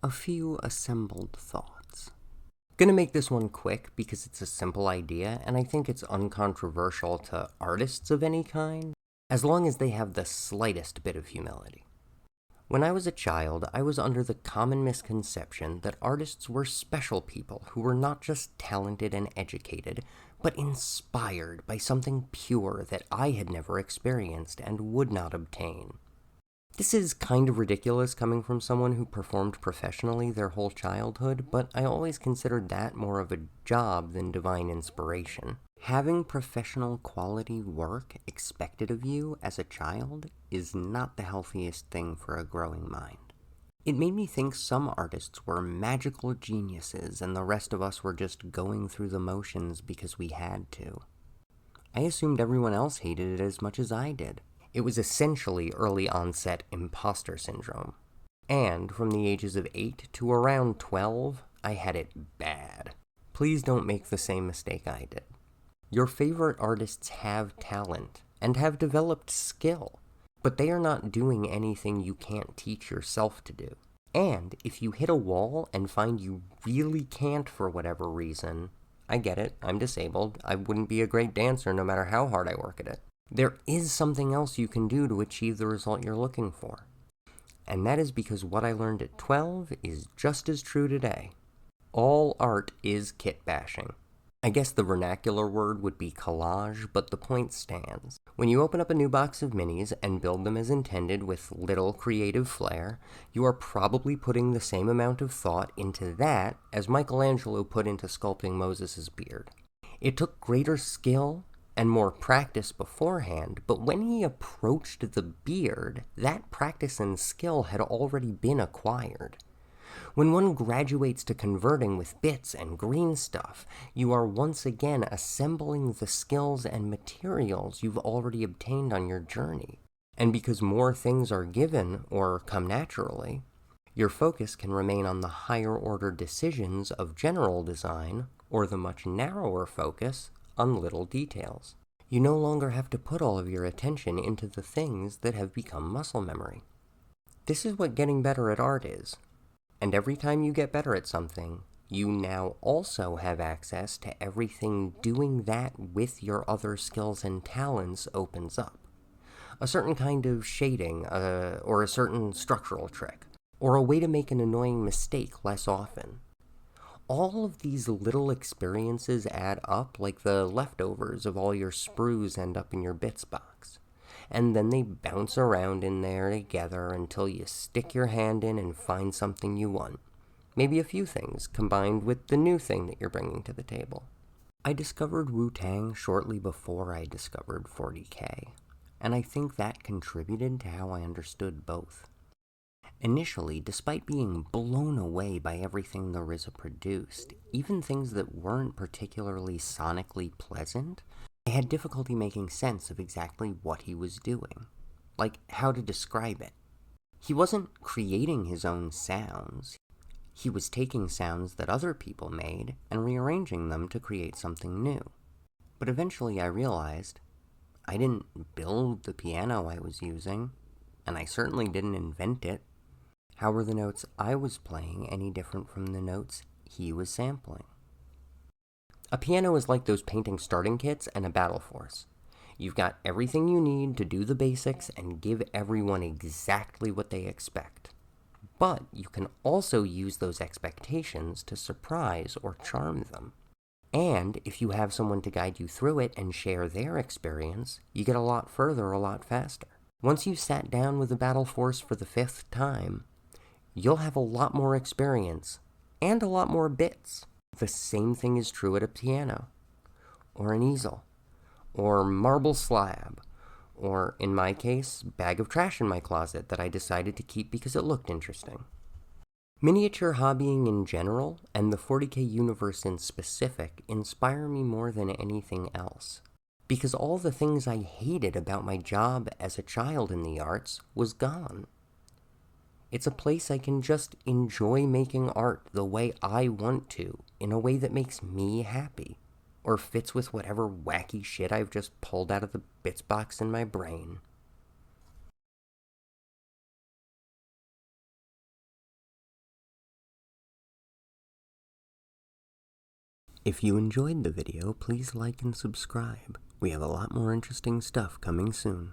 A few assembled thoughts. Gonna make this one quick because it's a simple idea, and I think it's uncontroversial to artists of any kind, as long as they have the slightest bit of humility. When I was a child, I was under the common misconception that artists were special people who were not just talented and educated, but inspired by something pure that I had never experienced and would not obtain. This is kind of ridiculous coming from someone who performed professionally their whole childhood, but I always considered that more of a job than divine inspiration. Having professional quality work expected of you as a child is not the healthiest thing for a growing mind. It made me think some artists were magical geniuses and the rest of us were just going through the motions because we had to. I assumed everyone else hated it as much as I did. It was essentially early onset imposter syndrome. And from the ages of 8 to around 12, I had it bad. Please don't make the same mistake I did. Your favorite artists have talent and have developed skill, but they are not doing anything you can't teach yourself to do. And if you hit a wall and find you really can't for whatever reason, I get it, I'm disabled, I wouldn't be a great dancer no matter how hard I work at it. There is something else you can do to achieve the result you're looking for. And that is because what I learned at 12 is just as true today. All art is kitbashing. I guess the vernacular word would be collage, but the point stands. When you open up a new box of minis and build them as intended with little creative flair, you are probably putting the same amount of thought into that as Michelangelo put into sculpting Moses' beard. It took greater skill and more practice beforehand, but when he approached the beard, that practice and skill had already been acquired. When one graduates to converting with bits and green stuff, you are once again assembling the skills and materials you've already obtained on your journey. And because more things are given or come naturally, your focus can remain on the higher order decisions of general design or the much narrower focus on little details. You no longer have to put all of your attention into the things that have become muscle memory. This is what getting better at art is. And every time you get better at something, you now also have access to everything doing that with your other skills and talents opens up. A certain kind of shading, or a certain structural trick, or a way to make an annoying mistake less often. All of these little experiences add up like the leftovers of all your sprues end up in your bits box. And then they bounce around in there together until you stick your hand in and find something you want. Maybe a few things combined with the new thing that you're bringing to the table. I discovered Wu-Tang shortly before I discovered 40K, and I think that contributed to how I understood both. Initially, despite being blown away by everything the RZA produced, even things that weren't particularly sonically pleasant, I had difficulty making sense of exactly what he was doing, like how to describe it. He wasn't creating his own sounds. He was taking sounds that other people made and rearranging them to create something new. But eventually I realized I didn't build the piano I was using, and I certainly didn't invent it. How were the notes I was playing any different from the notes he was sampling? A piano is like those painting starting kits and a battle force. You've got everything you need to do the basics and give everyone exactly what they expect. But you can also use those expectations to surprise or charm them. And if you have someone to guide you through it and share their experience, you get a lot further a lot faster. Once you've sat down with the battle force for the 5th time, you'll have a lot more experience and a lot more bits. The same thing is true at a piano, or an easel, or marble slab, or, in my case, bag of trash in my closet that I decided to keep because it looked interesting. Miniature hobbying in general, and the 40K universe in specific, inspire me more than anything else, because all the things I hated about my job as a child in the arts was gone. It's a place I can just enjoy making art the way I want to, in a way that makes me happy, or fits with whatever wacky shit I've just pulled out of the bits box in my brain. If you enjoyed the video, please like and subscribe. We have a lot more interesting stuff coming soon.